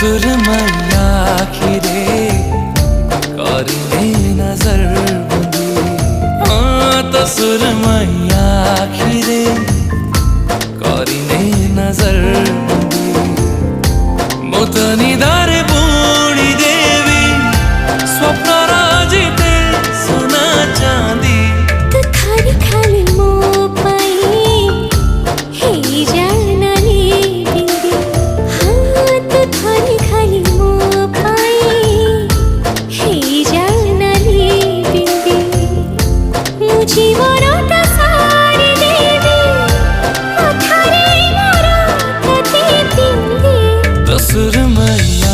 सुरमैया आखिरे करिने नजर बंदी। हाँ तो सुरमैया आखिरे करिने नजर बंदी। मोतनी दारे बूढ़ी देवी स्वप्न राजिते सोना चांदी। तो खाली खाली मोह पाई हे जानली बिंदी। हाँ तो खाली खाली मोह पाई हे जानली बिंदी। मुझे मोरता सारी देवी मथारे मोरता बिंदी। तो सुरमैया